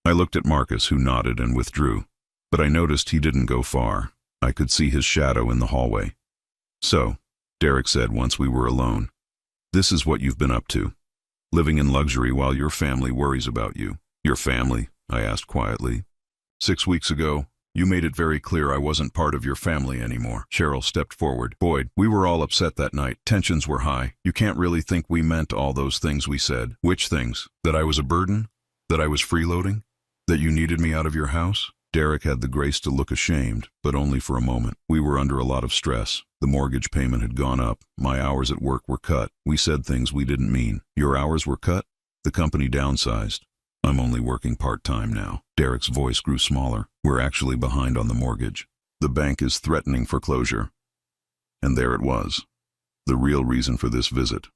I looked at Marcus, who nodded and withdrew, but I noticed he didn't go far. I could see his shadow in the hallway. "So," Derek said once we were alone, "this is what you've been up to, living in luxury while your family worries about you." "Your family?" I asked quietly. "6 weeks ago, you made it very clear I wasn't part of your family anymore." Cheryl stepped forward. "Boyd, we were all upset that night. Tensions were high. You can't really think we meant all those things we said." "Which things? That I was a burden? That I was freeloading? That you needed me out of your house?" Derek had the grace to look ashamed, but only for a moment. "We were under a lot of stress. The mortgage payment had gone up. My hours at work were cut. We said things we didn't mean." "Your hours were cut?" "The company downsized. I'm only working part-time now." Derek's voice grew smaller. "We're actually behind on the mortgage. The bank is threatening foreclosure." And there it was, the real reason for this visit.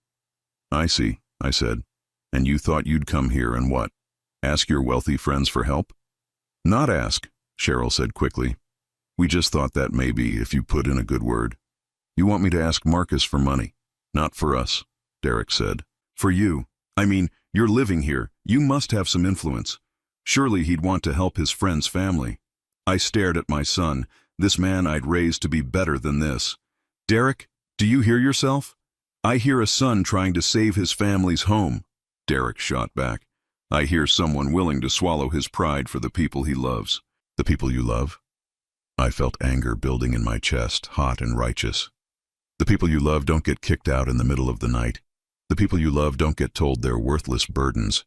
"I see," I said. "And you thought you'd come here and what? Ask your wealthy friends for help?" "Not ask," Cheryl said quickly. "We just thought that maybe if you put in a good word." "You want me to ask Marcus for money?" "Not for us," Derek said. "For you. I mean, you're living here. You must have some influence. Surely he'd want to help his friend's family." I stared at my son, this man I'd raised to be better than this. "Derek, do you hear yourself? I hear a son trying to save his family's home." Derek shot back. "I hear someone willing to swallow his pride for the people he loves." "The people you love?" I felt anger building in my chest, hot and righteous. "The people you love don't get kicked out in the middle of the night. The people you love don't get told they're worthless burdens."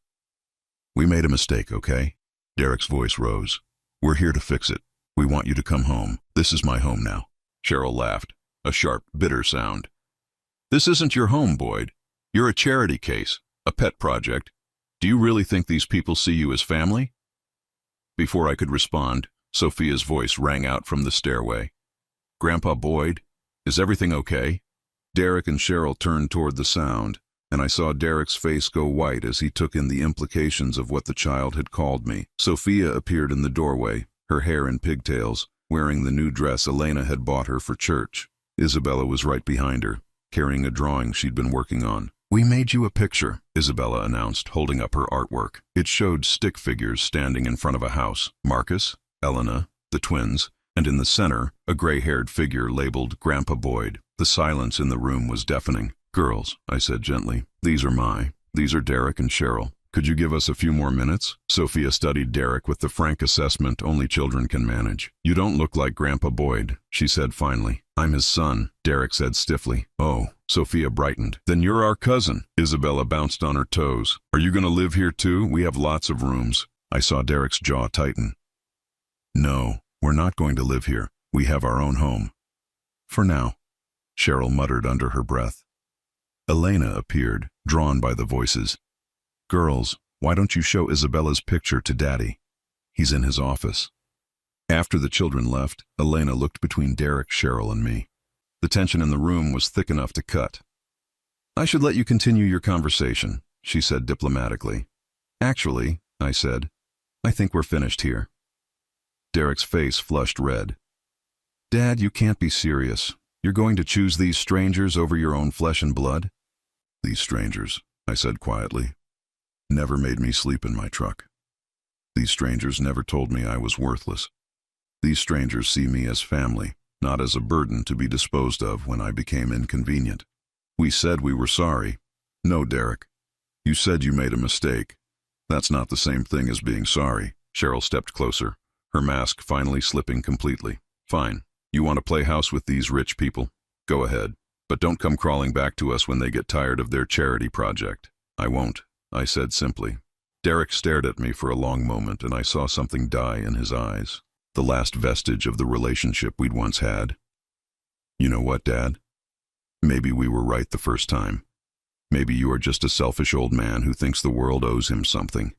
"We made a mistake, okay?" Derek's voice rose. "We're here to fix it. We want you to come home. This is my home now." Cheryl laughed, a sharp, bitter sound. "This isn't your home, Boyd. You're a charity case, a pet project. Do you really think these people see you as family?" Before I could respond, Sophia's voice rang out from the stairway. "Grandpa Boyd, is everything okay?" Derek and Cheryl turned toward the sound, and I saw Derek's face go white as he took in the implications of what the child had called me. Sophia appeared in the doorway, her hair in pigtails, wearing the new dress Elena had bought her for church. Isabella was right behind her, carrying a drawing she'd been working on. "We made you a picture," Isabella announced, holding up her artwork. It showed stick figures standing in front of a house. Marcus, Elena, the twins, and in the center, a gray-haired figure labeled Grandpa Boyd. The silence in the room was deafening. "Girls," I said gently, these are Derek and Cheryl. Could you give us a few more minutes?" Sophia studied Derek with the frank assessment only children can manage. "You don't look like Grandpa Boyd," she said finally. "I'm his son," Derek said stiffly. "Oh," Sophia brightened. "Then you're our cousin." Isabella bounced on her toes. "Are you going to live here too? We have lots of rooms." I saw Derek's jaw tighten. No, we're not going to live here. We have our own home. For now, Cheryl muttered under her breath. Elena appeared, drawn by the voices. Girls, why don't you show Isabella's picture to Daddy? He's in his office. After the children left, Elena looked between Derek, Cheryl, and me. The tension in the room was thick enough to cut. I should let you continue your conversation, she said diplomatically. Actually, I said, I think we're finished here. Derek's face flushed red. Dad, you can't be serious. You're going to choose these strangers over your own flesh and blood? These strangers, I said quietly, never made me sleep in my truck. These strangers never told me I was worthless. These strangers see me as family, not as a burden to be disposed of when I became inconvenient. We said we were sorry. No, Derek. You said you made a mistake. That's not the same thing as being sorry. Cheryl stepped closer, her mask finally slipping completely. Fine. You want to play house with these rich people? Go ahead. But don't come crawling back to us when they get tired of their charity project. I won't, I said simply. Derek stared at me for a long moment, and I saw something die in his eyes. The last vestige of the relationship we'd once had. You know what, Dad? Maybe we were right the first time. Maybe you are just a selfish old man who thinks the world owes him something.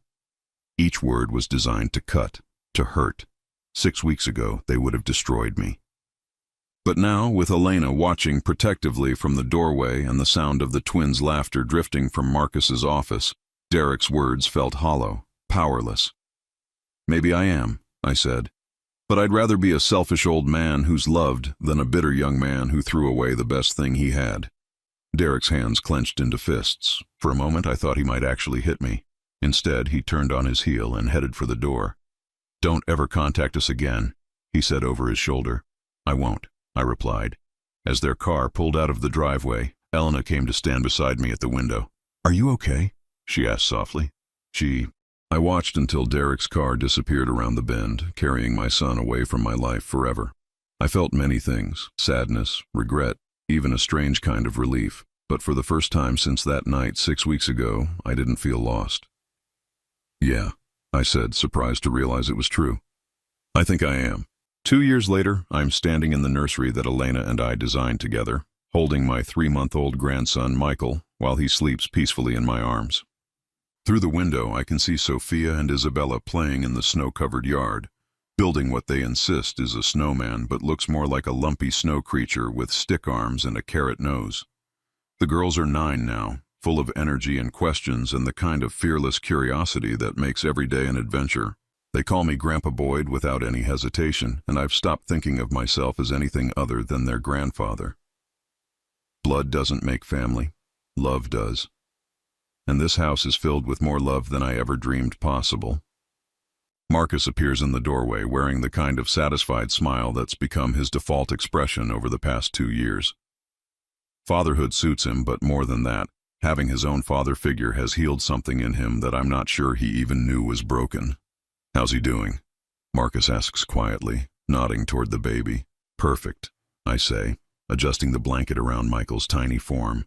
Each word was designed to cut, to hurt. 6 weeks ago, they would have destroyed me. But now, with Elena watching protectively from the doorway and the sound of the twins' laughter drifting from Marcus's office, Derek's words felt hollow, powerless. Maybe I am, I said. But I'd rather be a selfish old man who's loved than a bitter young man who threw away the best thing he had. Derek's hands clenched into fists. For a moment I thought he might actually hit me. Instead, he turned on his heel and headed for the door. Don't ever contact us again, he said over his shoulder. I won't, I replied. As their car pulled out of the driveway, Elena came to stand beside me at the window. Are you okay? She asked softly. I watched until Derek's car disappeared around the bend, carrying my son away from my life forever. I felt many things, sadness, regret, even a strange kind of relief. But for the first time since that night 6 weeks ago, I didn't feel lost. Yeah, I said, surprised to realize it was true. I think I am. 2 years later, I'm standing in the nursery that Elena and I designed together, holding my 3-month-old grandson, Michael, while he sleeps peacefully in my arms. Through the window, I can see Sophia and Isabella playing in the snow-covered yard, building what they insist is a snowman but looks more like a lumpy snow creature with stick arms and a carrot nose. The girls are 9 now, full of energy and questions and the kind of fearless curiosity that makes every day an adventure. They call me Grandpa Boyd without any hesitation, and I've stopped thinking of myself as anything other than their grandfather. Blood doesn't make family. Love does. And this house is filled with more love than I ever dreamed possible. Marcus appears in the doorway wearing the kind of satisfied smile that's become his default expression over the past 2 years. Fatherhood suits him, but more than that, having his own father figure has healed something in him that I'm not sure he even knew was broken. How's he doing? Marcus asks quietly, nodding toward the baby. Perfect, I say, adjusting the blanket around Michael's tiny form.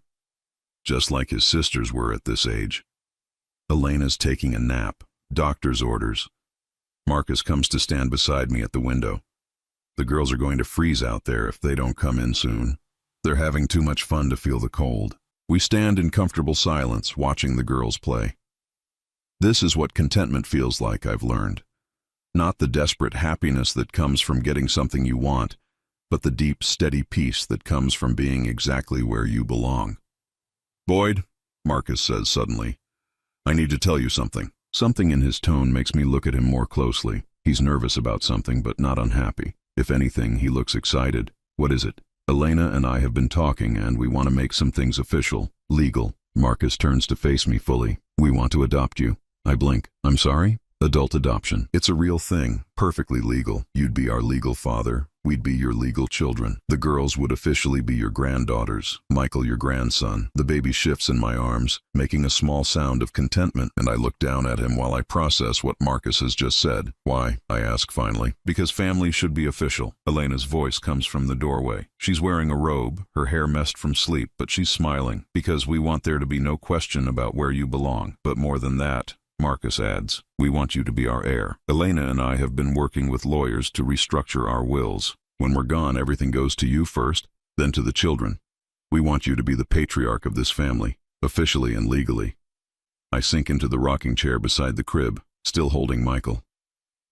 Just like his sisters were at this age. Elena's taking a nap, doctor's orders. Marcus comes to stand beside me at the window. The girls are going to freeze out there if they don't come in soon. They're having too much fun to feel the cold. We stand in comfortable silence, watching the girls play. This is what contentment feels like, I've learned. Not the desperate happiness that comes from getting something you want, but the deep, steady peace that comes from being exactly where you belong. Boyd, Marcus says suddenly, I need to tell you something. Something in his tone makes me look at him more closely. He's nervous about something, but not unhappy. If anything, he looks excited. What is it? Elena and I have been talking, and we want to make some things official, legal. Marcus turns to face me fully. We want to adopt you. I blink. I'm sorry? Adult adoption. It's a real thing, perfectly legal. You'd be our legal father. We'd be your legal children. The girls would officially be your granddaughters. Michael, your grandson. The baby shifts in my arms, making a small sound of contentment, and I look down at him while I process what Marcus has just said. Why? I ask finally. Because family should be official. Elena's voice comes from the doorway. She's wearing a robe, her hair messed from sleep, but she's smiling. Because we want there to be no question about where you belong. But more than that, Marcus adds. We want you to be our heir. Elena and I have been working with lawyers to restructure our wills. When we're gone, everything goes to you first, then to the children. We want you to be the patriarch of this family, officially and legally. I sink into the rocking chair beside the crib, still holding Michael.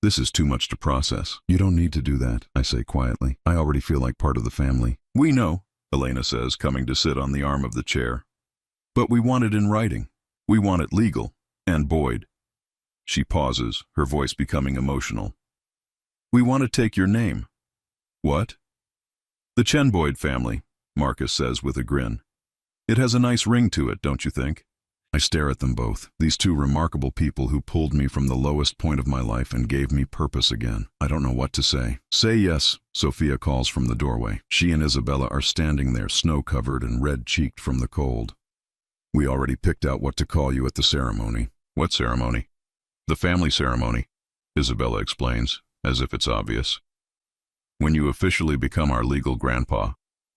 This is too much to process. You don't need to do that, I say quietly. I already feel like part of the family. We know, Elena says, coming to sit on the arm of the chair. But we want it in writing. We want it legal. And Boyd. She pauses, her voice becoming emotional. We want to take your name. What? The Chen Boyd family, Marcus says with a grin. It has a nice ring to it, don't you think? I stare at them both, these two remarkable people who pulled me from the lowest point of my life and gave me purpose again. I don't know what to say. Say yes, Sophia calls from the doorway. She and Isabella are standing there, snow-covered and red-cheeked from the cold. We already picked out what to call you at the ceremony. What ceremony? The family ceremony, Isabella explains, as if it's obvious. When you officially become our legal grandpa,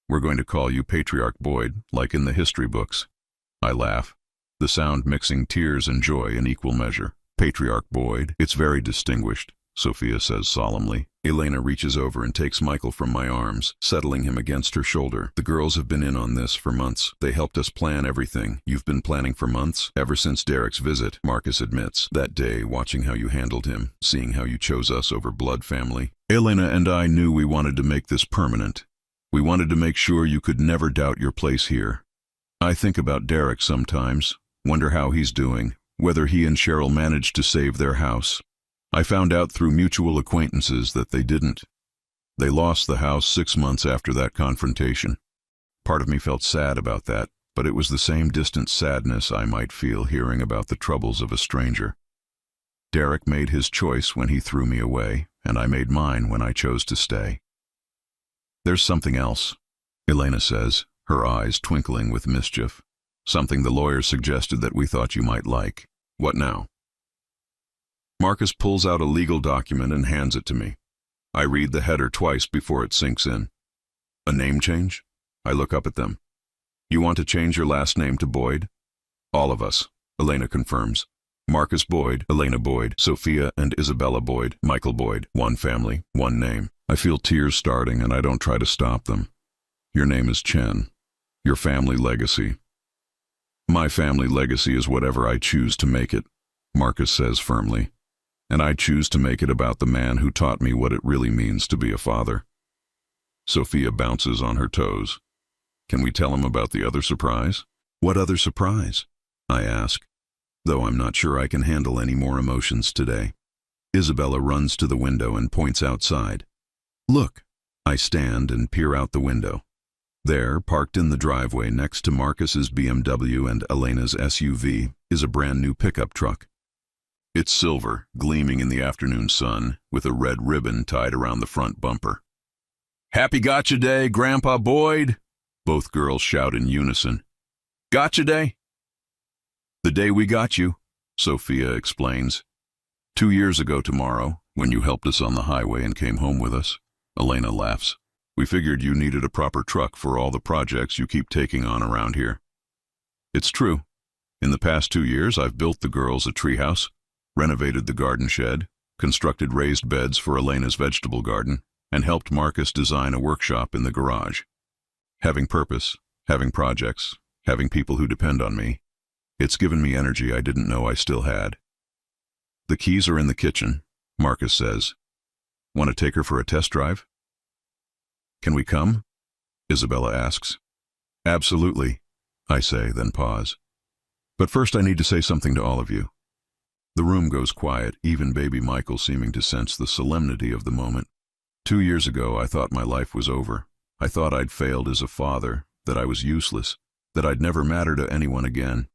we're going to call you Patriarch Boyd, like in the history books. I laugh, the sound mixing tears and joy in equal measure. Patriarch Boyd, it's very distinguished, Sophia says solemnly. Elena reaches over and takes Michael from my arms, settling him against her shoulder. The girls have been in on this for months. They helped us plan everything. You've been planning for months? Ever since Derek's visit, Marcus admits. That day, watching how you handled him, seeing how you chose us over blood family. Elena and I knew we wanted to make this permanent. We wanted to make sure you could never doubt your place here. I think about Derek sometimes, wonder how he's doing, whether he and Cheryl managed to save their house. I found out through mutual acquaintances that they didn't. They lost the house 6 months after that confrontation. Part of me felt sad about that, but it was the same distant sadness I might feel hearing about the troubles of a stranger. Derek made his choice when he threw me away, and I made mine when I chose to stay. There's something else, Elena says, her eyes twinkling with mischief. Something the lawyer suggested that we thought you might like. What now? Marcus pulls out a legal document and hands it to me. I read the header twice before it sinks in. A name change? I look up at them. You want to change your last name to Boyd? All of us, Elena confirms. Marcus Boyd, Elena Boyd, Sophia and Isabella Boyd, Michael Boyd. One family, one name. I feel tears starting and I don't try to stop them. Your name is Chen. Your family legacy. My family legacy is whatever I choose to make it, Marcus says firmly. And I choose to make it about the man who taught me what it really means to be a father. Sophia bounces on her toes. Can we tell him about the other surprise? What other surprise? I ask, though I'm not sure I can handle any more emotions today. Isabella runs to the window and points outside. Look! I stand and peer out the window. There, parked in the driveway next to Marcus's BMW and Elena's SUV, is a brand new pickup truck. It's silver, gleaming in the afternoon sun, with a red ribbon tied around the front bumper. Happy Gotcha Day, Grandpa Boyd! Both girls shout in unison. Gotcha Day? The day we got you, Sophia explains. 2 years ago tomorrow, when you helped us on the highway and came home with us. Elena laughs. We figured you needed a proper truck for all the projects you keep taking on around here. It's true. In the past 2 years, I've built the girls a treehouse, renovated the garden shed, constructed raised beds for Elena's vegetable garden, and helped Marcus design a workshop in the garage. Having purpose, having projects, having people who depend on me, it's given me energy I didn't know I still had. The keys are in the kitchen, Marcus says. Want to take her for a test drive? Can we come? Isabella asks. Absolutely, I say, then pause. But first I need to say something to all of you. The room goes quiet, even baby Michael seeming to sense the solemnity of the moment. 2 years ago I thought my life was over. I thought I'd failed as a father, that I was useless, that I'd never matter to anyone again.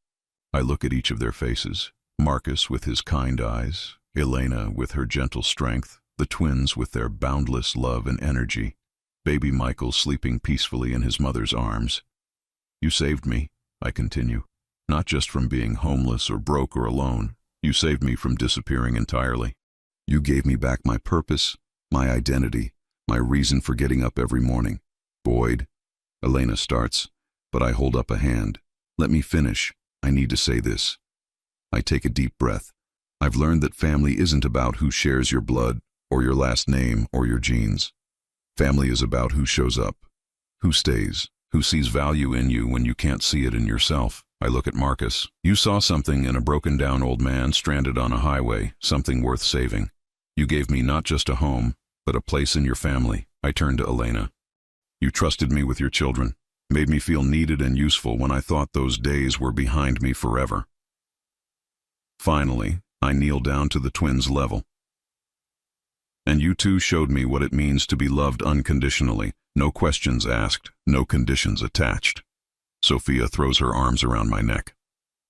I look at each of their faces, Marcus with his kind eyes, Elena with her gentle strength, the twins with their boundless love and energy, baby Michael sleeping peacefully in his mother's arms. You saved me, I continue, not just from being homeless or broke or alone. You saved me from disappearing entirely. You gave me back my purpose, my identity, my reason for getting up every morning. Boyd, Elena starts, but I hold up a hand. Let me finish. I need to say this. I take a deep breath, I've learned that family isn't about who shares your blood, or your last name, or your genes. Family is about who shows up, who stays, who sees value in you when you can't see it in yourself. I look at Marcus. You saw something in a broken-down old man stranded on a highway, something worth saving. You gave me not just a home, but a place in your family. I turned to Elena. You trusted me with your children, made me feel needed and useful when I thought those days were behind me forever. Finally, I kneeled down to the twins' level. And you two showed me what it means to be loved unconditionally, no questions asked, no conditions attached. Sophia throws her arms around my neck.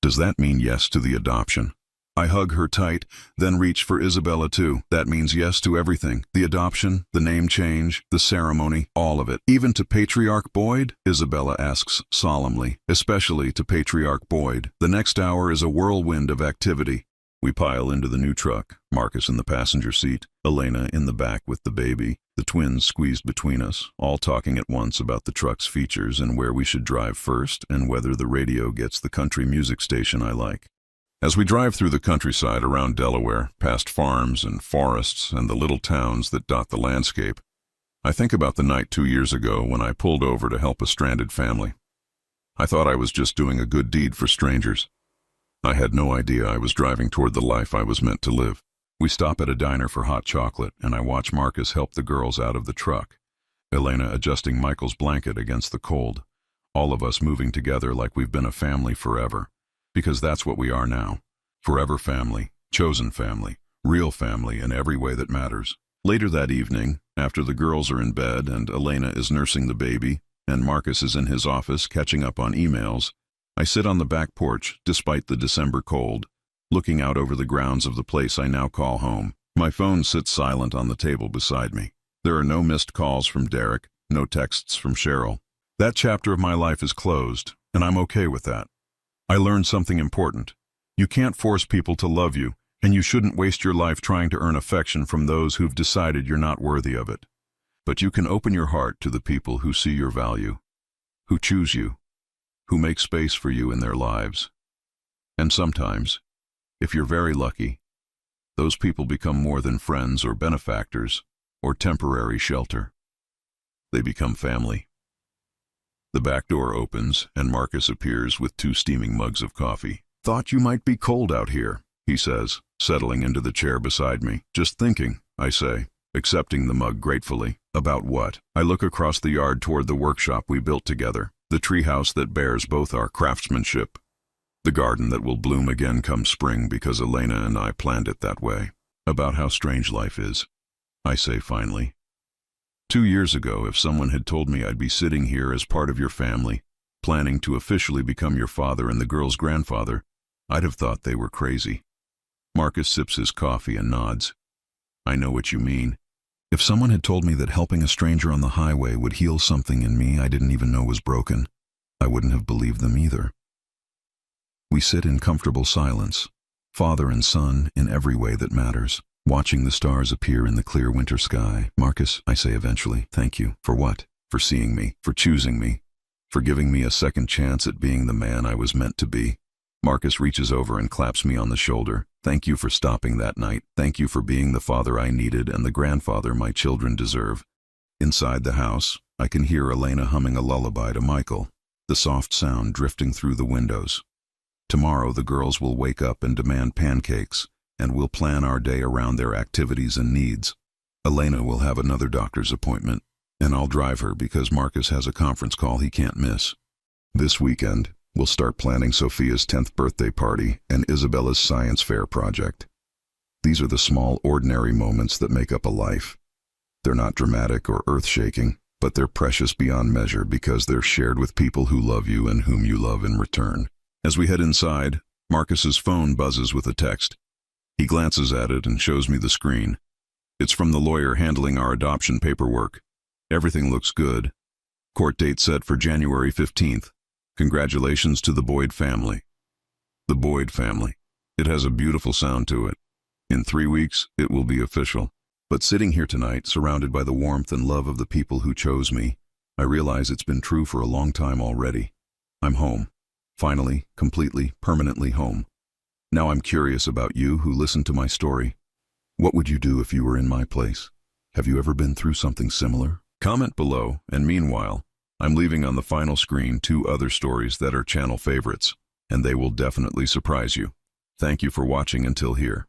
Does that mean yes to the adoption? I hug her tight, then reach for Isabella too. That means yes to everything. The adoption, the name change, the ceremony, all of it. Even to Patriarch Boyd? Isabella asks solemnly. Especially to Patriarch Boyd. The next hour is a whirlwind of activity. We pile into the new truck, Marcus in the passenger seat, Elena in the back with the baby, the twins squeezed between us, all talking at once about the truck's features and where we should drive first and whether the radio gets the country music station I like. As we drive through the countryside around Delaware, past farms and forests and the little towns that dot the landscape, I think about the night 2 years ago when I pulled over to help a stranded family. I thought I was just doing a good deed for strangers. I had no idea I was driving toward the life I was meant to live. We stop at a diner for hot chocolate, and I watch Marcus help the girls out of the truck, Elena adjusting Michael's blanket against the cold, all of us moving together like we've been a family forever. Because that's what we are now. Forever family, chosen family, real family in every way that matters. Later that evening, after the girls are in bed and Elena is nursing the baby, and Marcus is in his office catching up on emails, I sit on the back porch, despite the December cold, looking out over the grounds of the place I now call home. My phone sits silent on the table beside me. There are no missed calls from Derek, no texts from Cheryl. That chapter of my life is closed, and I'm okay with that. I learned something important. You can't force people to love you, and you shouldn't waste your life trying to earn affection from those who've decided you're not worthy of it. But you can open your heart to the people who see your value, who choose you, who make space for you in their lives. And sometimes, if you're very lucky, those people become more than friends or benefactors or temporary shelter. They become family. The back door opens and Marcus appears with 2 steaming mugs of coffee. Thought you might be cold out here, he says, settling into the chair beside me. Just thinking, I say, accepting the mug gratefully. About what? I look across the yard toward the workshop we built together, the treehouse that bears both our craftsmanship, the garden that will bloom again come spring because Elena and I planned it that way. About how strange life is, I say finally. 2 years ago, if someone had told me I'd be sitting here as part of your family, planning to officially become your father and the girl's grandfather, I'd have thought they were crazy. Marcus sips his coffee and nods. I know what you mean. If someone had told me that helping a stranger on the highway would heal something in me I didn't even know was broken, I wouldn't have believed them either. We sit in comfortable silence, father and son in every way that matters, watching the stars appear in the clear winter sky. Marcus, I say eventually, thank you. For what? For seeing me, for choosing me, for giving me a second chance at being the man I was meant to be. Marcus reaches over and claps me on the shoulder. Thank you for stopping that night. Thank you for being the father I needed and the grandfather my children deserve. Inside the house, I can hear Elena humming a lullaby to Michael, the soft sound drifting through the windows. Tomorrow the girls will wake up and demand pancakes, and we'll plan our day around their activities and needs. Elena will have another doctor's appointment, and I'll drive her because Marcus has a conference call he can't miss. This weekend, we'll start planning Sophia's 10th birthday party and Isabella's science fair project. These are the small, ordinary moments that make up a life. They're not dramatic or earth-shaking, but they're precious beyond measure because they're shared with people who love you and whom you love in return. As we head inside, Marcus's phone buzzes with a text. He glances at it and shows me the screen. It's from the lawyer handling our adoption paperwork. Everything looks good. Court date set for January 15th. Congratulations to the Boyd family. The Boyd family. It has a beautiful sound to it. In 3 weeks, it will be official. But sitting here tonight, surrounded by the warmth and love of the people who chose me, I realize it's been true for a long time already. I'm home. Finally, completely, permanently home. Now I'm curious about you who listened to my story. What would you do if you were in my place? Have you ever been through something similar? Comment below, and meanwhile, I'm leaving on the final screen 2 other stories that are channel favorites, and they will definitely surprise you. Thank you for watching until here.